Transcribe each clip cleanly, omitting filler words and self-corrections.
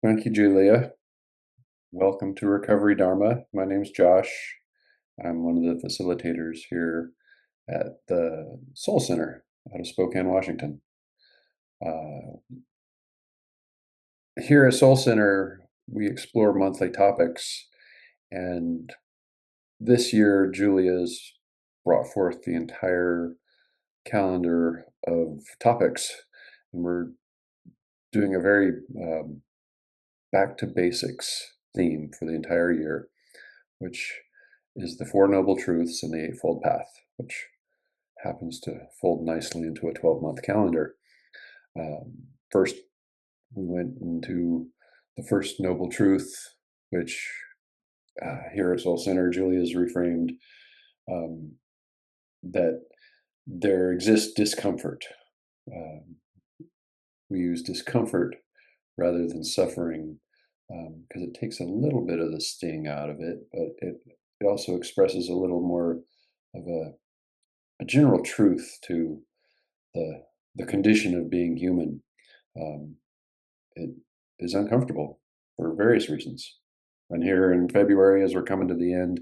Thank you, Julia. Welcome to Recovery Dharma. My name's Josh. I'm one of the facilitators here at the Soul Center out of Spokane, Washington. Uh, Here at Soul Center, we explore monthly topics, and this year, Julia's brought forth the entire calendar of topics, and we're doing a very back to basics theme for the entire year, which is the Four Noble Truths and the Eightfold Path, which happens to fold nicely into a 12-month calendar. First, we went into the first noble truth, which here at Soul Center, Julia has reframed um, that there exists discomfort. Um, we use discomfort rather than suffering because it takes a little bit of the sting out of it, but it also expresses a little more of a general truth to the the condition of being human. Um, it is uncomfortable for various reasons. And here in February, as we're coming to the end,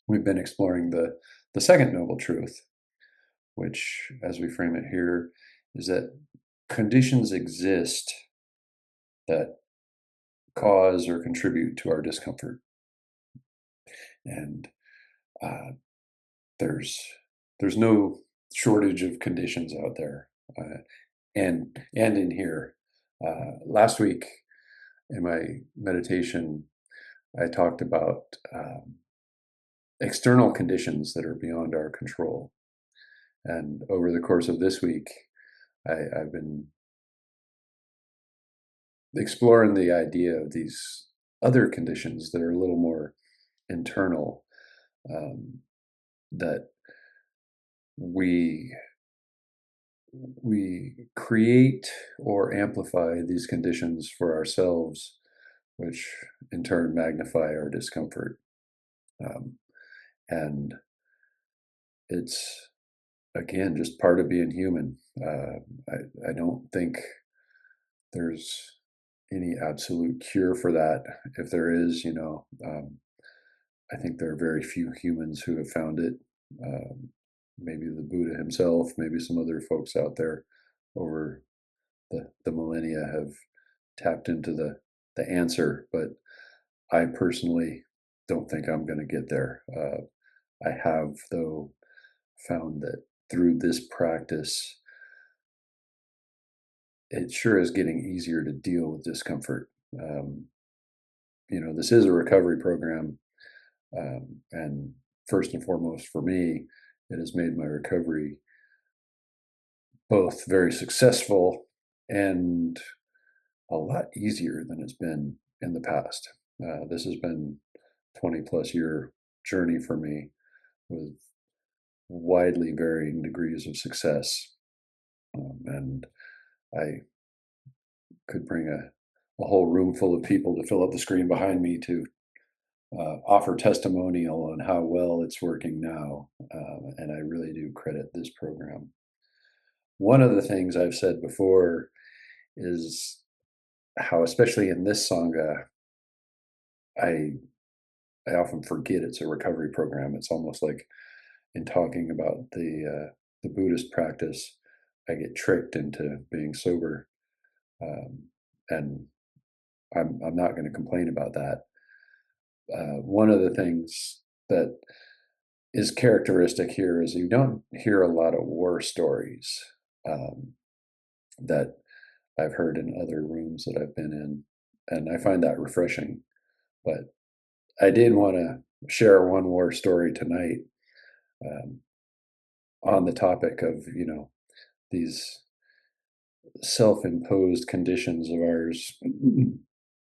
we've been exploring the second noble truth, which, as we frame it here, is that conditions exist that cause or contribute to our discomfort, and uh, there's there's no shortage of conditions out there, and in here. Last week in my meditation, I talked about external conditions that are beyond our control, and over the course of this week, I've been exploring the idea of these other conditions that are a little more internal, um, that we we create or amplify these conditions for ourselves, which in turn magnify our discomfort. Um, and it's, again, just part of being human. I don't think there's any absolute cure for that. If there is, I think there are very few humans who have found it. Maybe the Buddha himself, maybe some other folks out there over the millennia have tapped into the answer, but I personally don't think I'm going to get there. I have, though, found that through this practice, it sure is getting easier to deal with discomfort. Um, this is a recovery program, and first and foremost for me, it has made my recovery both very successful and a lot easier than it's been in the past. This has been 20 plus year journey for me with widely varying degrees of success. And I could bring a whole room full of people to fill up the screen behind me to offer testimonial on how well it's working now. And I really do credit this program. One of the things I've said before is how, especially in this Sangha, I I often forget it's a recovery program. It's almost like in talking about the Buddhist practice, I get tricked into being sober, and I'm not going to complain about that. One of the things that is characteristic here is you don't hear a lot of war stories um, that I've heard in other rooms that I've been in, and I find that refreshing. But I did want to share one war story tonight, um, on the topic of these self-imposed conditions of ours, and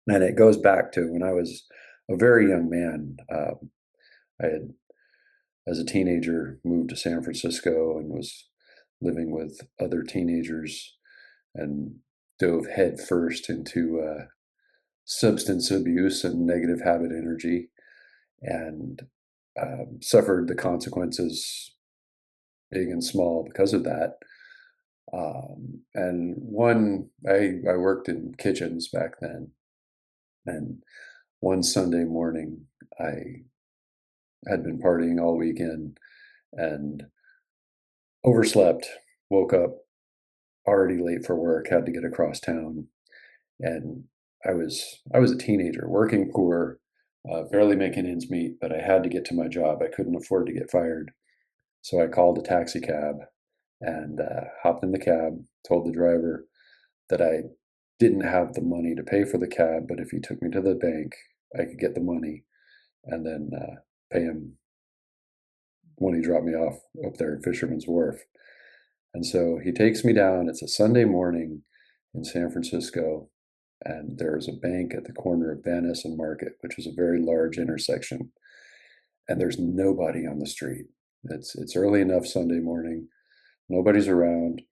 it goes back to when I was a very young man. I had, as a teenager, moved to San Francisco and was living with other teenagers and dove headfirst into substance abuse and negative habit energy, and suffered the consequences, big and small, because of that. And I worked in kitchens back then, and one Sunday morning, I had been partying all weekend and overslept, woke up already late for work, had to get across town, and I was a teenager, working poor, barely making ends meet, but I had to get to my job. I couldn't afford to get fired, so I called a taxi cab and hopped in the cab. Told the driver that I didn't have the money to pay for the cab, but if he took me to the bank, I could get the money and then pay him when he dropped me off up there at Fisherman's Wharf. And so he takes me down. It's a Sunday morning in San Francisco, and there's a bank at the corner of Van Ness and Market, which is a very large intersection, and there's nobody on the street. It's early enough Sunday morning, nobody's around.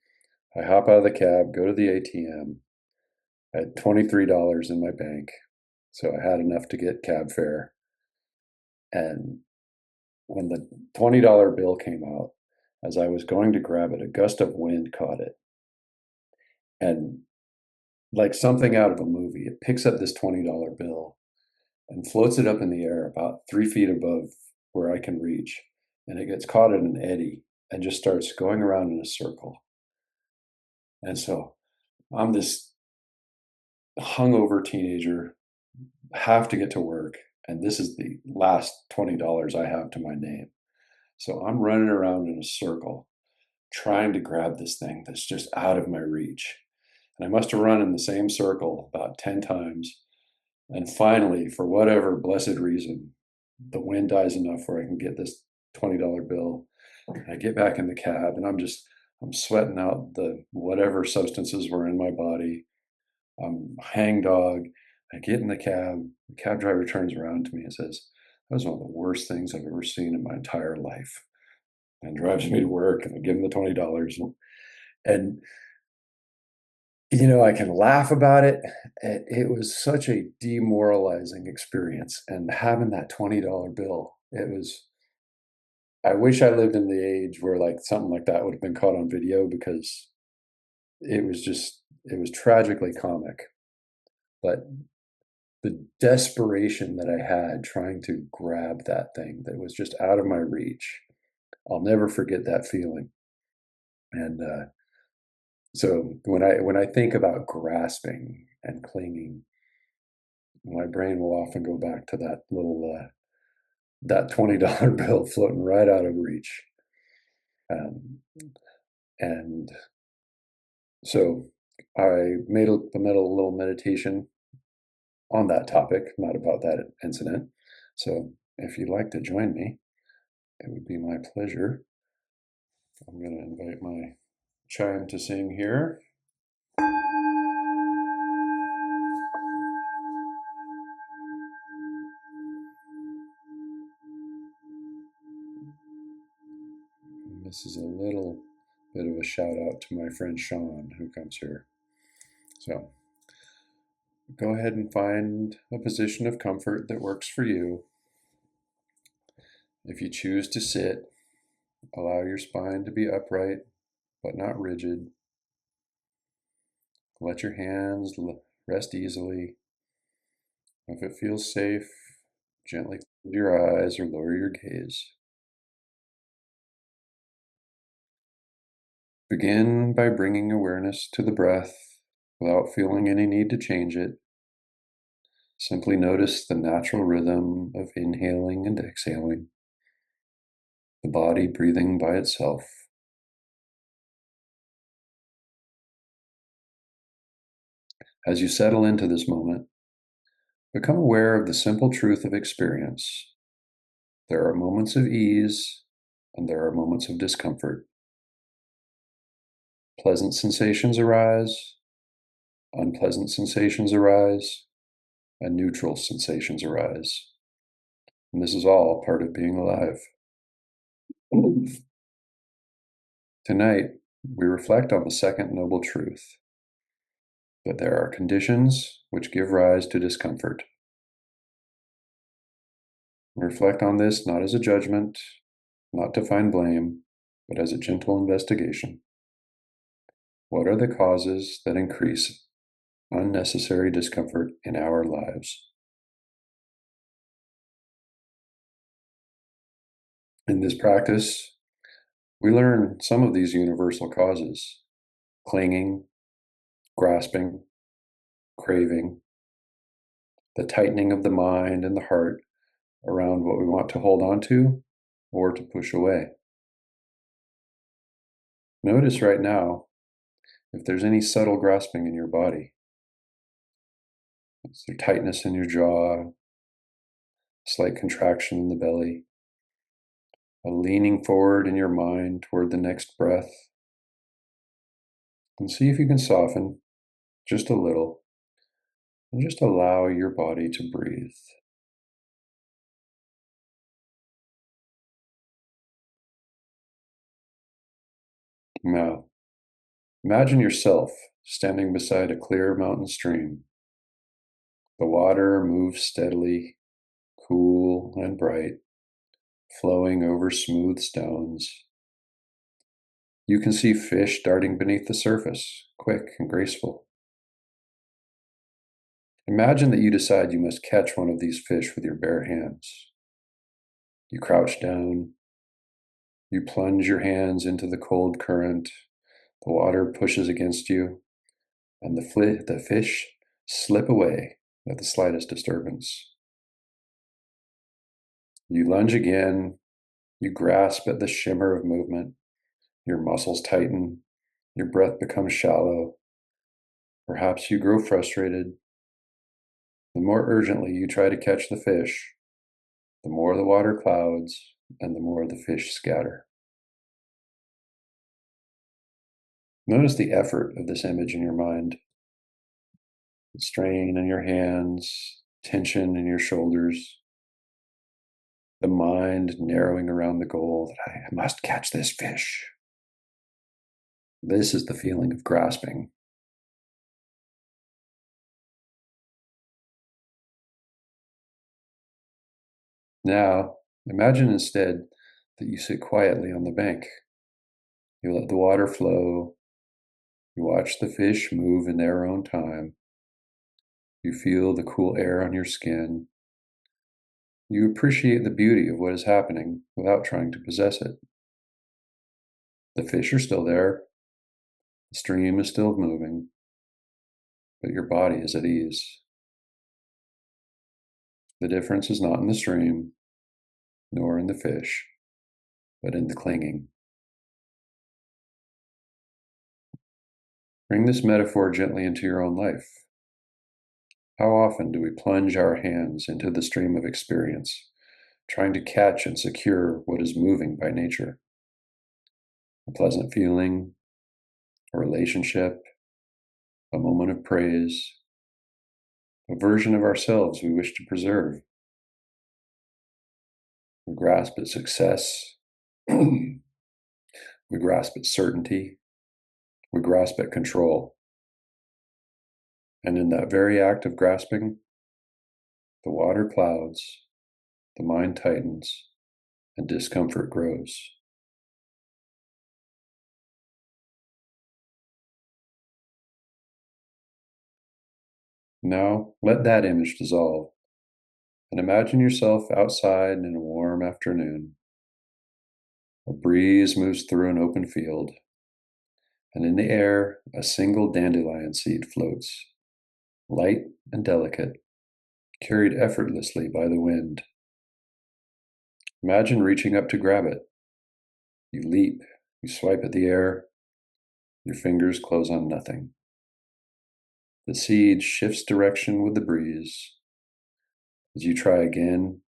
I hop out of the cab, go to the ATM. I had $23 in my bank, so I had enough to get cab fare. And when the $20 bill came out, as I was going to grab it, a gust of wind caught it. And like something out of a movie, it picks up this $20 bill and floats it up in the air about 3 feet above where I can reach. And it gets caught in an eddy and just starts going around in a circle. And so I'm this hungover teenager, have to get to work, and this is the last $20 I have to my name. So I'm running around in a circle trying to grab this thing that's just out of my reach. And I must have run in the same circle about 10 times. And finally, for whatever blessed reason, the wind dies enough where I can get this $20 bill. I get back in the cab and I'm sweating out the whatever substances were in my body. I'm hangdog. I get in the cab. The cab driver turns around to me and says, "That was one of the worst things I've ever seen in my entire life." And drives me to work, and I give him the $20. And I can laugh about it. It was such a demoralizing experience. And having that $20 bill, I wish I lived in the age where like something like that would have been caught on video, because it was tragically comic. But the desperation that I had trying to grab that thing that was just out of my reach, I'll never forget that feeling. And so when I think about grasping and clinging, my brain will often go back to that $20 bill floating right out of reach. Um, and so I made a little meditation on that topic, not about that incident. So if you'd like to join me, it would be my pleasure. I'm going to invite my chime to sing here. And this is a little bit of a shout out to my friend Sean, who comes here. So go ahead and find a position of comfort that works for you. If you choose to sit, allow your spine to be upright but not rigid. Let your hands rest easily. If it feels safe, gently close your eyes or lower your gaze. Begin by bringing awareness to the breath without feeling any need to change it. Simply notice the natural rhythm of inhaling and exhaling, the body breathing by itself. As you settle into this moment, become aware of the simple truth of experience. There are moments of ease and there are moments of discomfort. Pleasant sensations arise, unpleasant sensations arise, and neutral sensations arise. And this is all part of being alive. Tonight, we reflect on the second noble truth, that there are conditions which give rise to discomfort. Reflect on this not as a judgment, not to find blame, but as a gentle investigation. What are the causes that increase unnecessary discomfort in our lives? In this practice, we learn some of these universal causes: clinging, grasping, craving, the tightening of the mind and the heart around what we want to hold on to or to push away. Notice right now if there's any subtle grasping in your body. Is there tightness in your jaw, slight contraction in the belly, a leaning forward in your mind toward the next breath? And see if you can soften just a little and just allow your body to breathe. Now, imagine yourself standing beside a clear mountain stream. The water moves steadily, cool and bright, flowing over smooth stones. You can see fish darting beneath the surface, quick and graceful. Imagine that you decide you must catch one of these fish with your bare hands. You crouch down, you plunge your hands into the cold current, the water pushes against you, and the fish slip away at the slightest disturbance. You lunge again, you grasp at the shimmer of movement, your muscles tighten, your breath becomes shallow. Perhaps you grow frustrated. The more urgently you try to catch the fish, the more the water clouds and the more the fish scatter. Notice the effort of this image in your mind: strain in your hands, tension in your shoulders, the mind narrowing around the goal that I must catch this fish. This is the feeling of grasping. Now, imagine instead that you sit quietly on the bank. You let the water flow. You watch the fish move in their own time. You feel the cool air on your skin. You appreciate the beauty of what is happening without trying to possess it. The fish are still there. The stream is still moving, but your body is at ease. The difference is not in the stream, nor in the fish, but in the clinging. Bring this metaphor gently into your own life. How often do we plunge our hands into the stream of experience, trying to catch and secure what is moving by nature? A pleasant feeling, a relationship, a moment of praise, a version of ourselves we wish to preserve. We grasp at success. We grasp at certainty. We grasp at control. And in that very act of grasping, the water clouds, the mind tightens, and discomfort grows. Now, let that image dissolve, and imagine yourself outside in a warm afternoon. A breeze moves through an open field, and in the air, a single dandelion seed floats, light and delicate, carried effortlessly by the wind. Imagine reaching up to grab it. You leap, you swipe at the air, your fingers close on nothing. The seed shifts direction with the breeze. As you try again,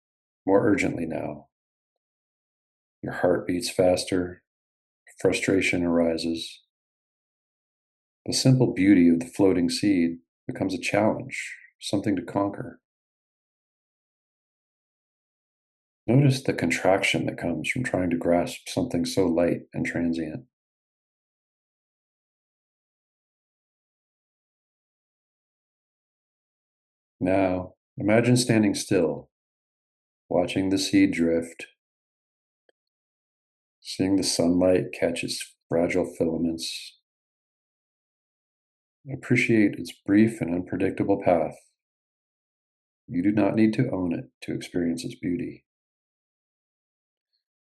more urgently now, your heart beats faster, frustration arises. The simple beauty of the floating seed becomes a challenge, something to conquer. Notice the contraction that comes from trying to grasp something so light and transient. Now, imagine standing still, watching the seed drift, seeing the sunlight catch its fragile filaments, Appreciate its brief and unpredictable path. You do not need to own it to experience its beauty.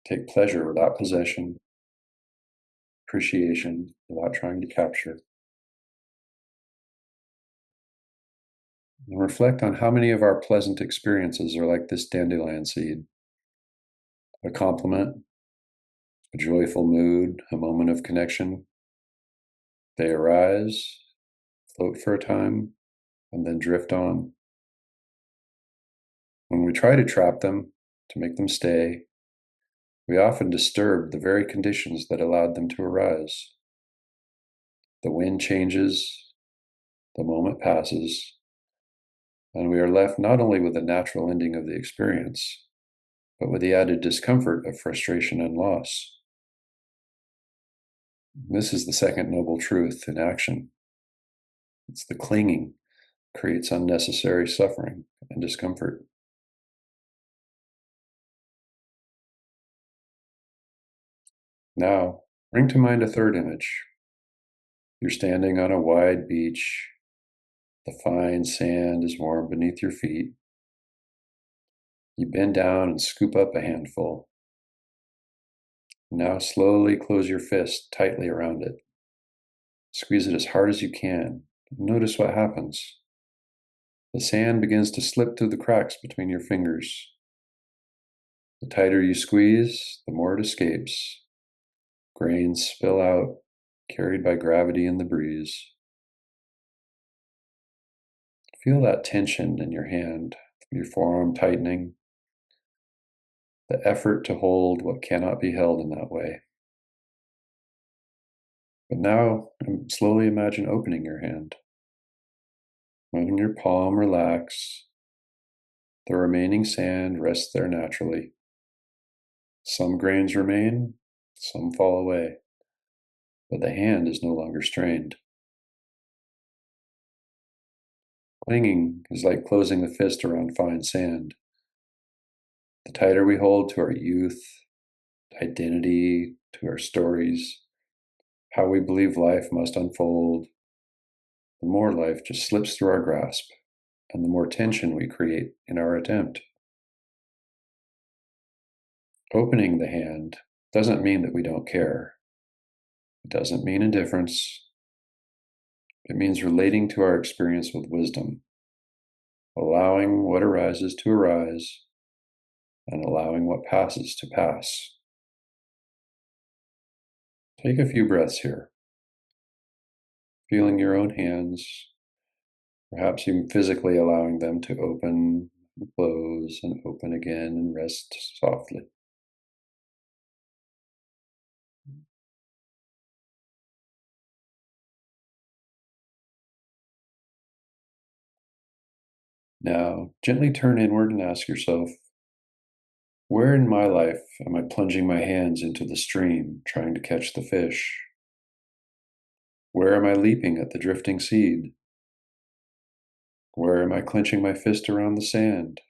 Take pleasure without possession, appreciation without trying to capture, and reflect on how many of our pleasant experiences are like this dandelion seed. A compliment, a joyful mood, a moment of connection. They arise, float for a time, and then drift on. When we try to trap them, to make them stay, we often disturb the very conditions that allowed them to arise. The wind changes, the moment passes, and we are left not only with the natural ending of the experience, but with the added discomfort of frustration and loss. This is the second noble truth in action. It's the clinging creates unnecessary suffering and discomfort. Now, bring to mind a third image. You're standing on a wide beach. The fine sand is warm beneath your feet. You bend down and scoop up a handful. Now slowly close your fist tightly around it. Squeeze it as hard as you can. Notice what happens. The sand begins to slip through the cracks between your fingers. The tighter you squeeze, the more it escapes. Grains spill out, carried by gravity and the breeze. Feel that tension in your hand, your forearm tightening, the effort to hold what cannot be held in that way. But now, slowly imagine opening your hand. Letting your palm relax, the remaining sand rests there naturally. Some grains remain, some fall away, but the hand is no longer strained. Clinging is like closing the fist around fine sand. The tighter we hold to our youth, identity, to our stories, how we believe life must unfold, the more life just slips through our grasp, and the more tension we create in our attempt. Opening the hand doesn't mean that we don't care. It doesn't mean indifference. It means relating to our experience with wisdom, allowing what arises to arise, and allowing what passes to pass. Take a few breaths here, feeling your own hands, perhaps even physically allowing them to open and close and open again and rest softly. Now, gently turn inward and ask yourself, where in my life am I plunging my hands into the stream, trying to catch the fish? Where am I leaping at the drifting seed? Where am I clenching my fist around the sand?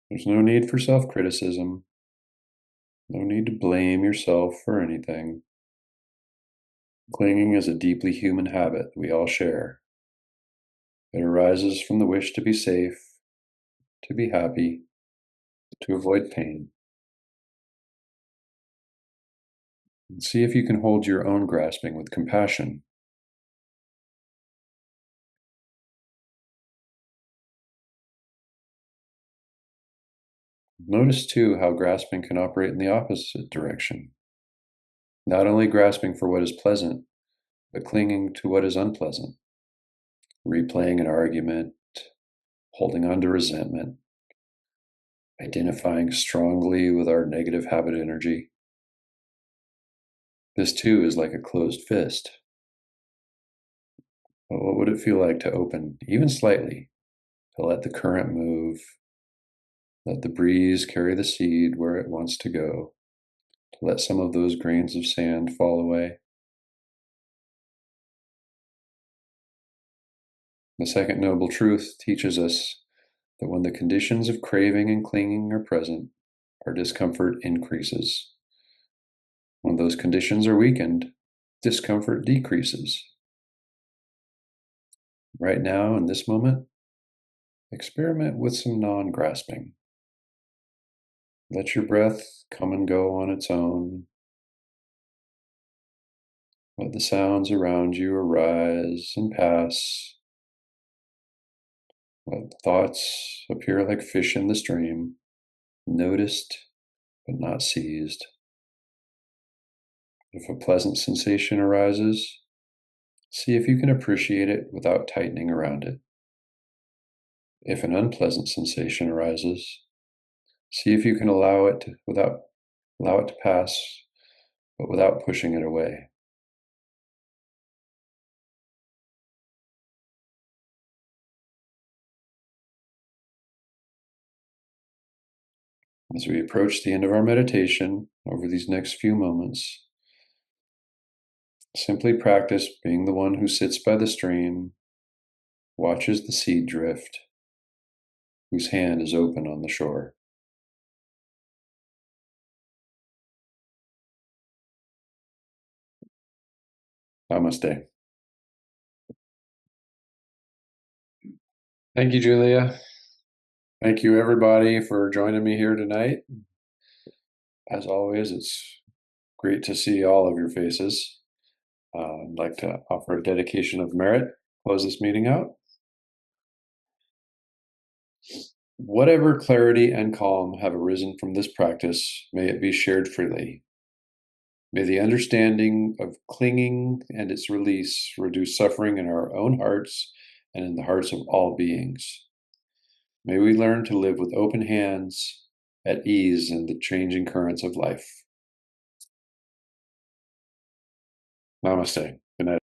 There's no need for self-criticism. No need to blame yourself for anything. Clinging is a deeply human habit we all share. It arises from the wish to be safe, to be happy, to avoid pain. And see if you can hold your own grasping with compassion. Notice too how grasping can operate in the opposite direction. Not only grasping for what is pleasant, but clinging to what is unpleasant. Replaying an argument, holding on to resentment, identifying strongly with our negative habit energy. This too is like a closed fist. But what would it feel like to open, even slightly, to let the current move, let the breeze carry the seed where it wants to go, to let some of those grains of sand fall away? The second noble truth teaches us that when the conditions of craving and clinging are present, our discomfort increases. When those conditions are weakened, discomfort decreases. Right now, in this moment, experiment with some non grasping. Let your breath come and go on its own. Let the sounds around you arise and pass. Let thoughts appear like fish in the stream, noticed but not seized. If a pleasant sensation arises, see if you can appreciate it without tightening around it. If an unpleasant sensation arises, see if you can allow it to pass, but without pushing it away. As we approach the end of our meditation over these next few moments, simply practice being the one who sits by the stream, watches the seed drift, whose hand is open on the shore. Namaste. Thank you, Julia. Thank you, everybody, for joining me here tonight. As always, it's great to see all of your faces. I'd like to offer a dedication of merit, close this meeting out. Whatever clarity and calm have arisen from this practice, may it be shared freely. May the understanding of clinging and its release reduce suffering in our own hearts and in the hearts of all beings. May we learn to live with open hands, at ease in the changing currents of life. Namaste.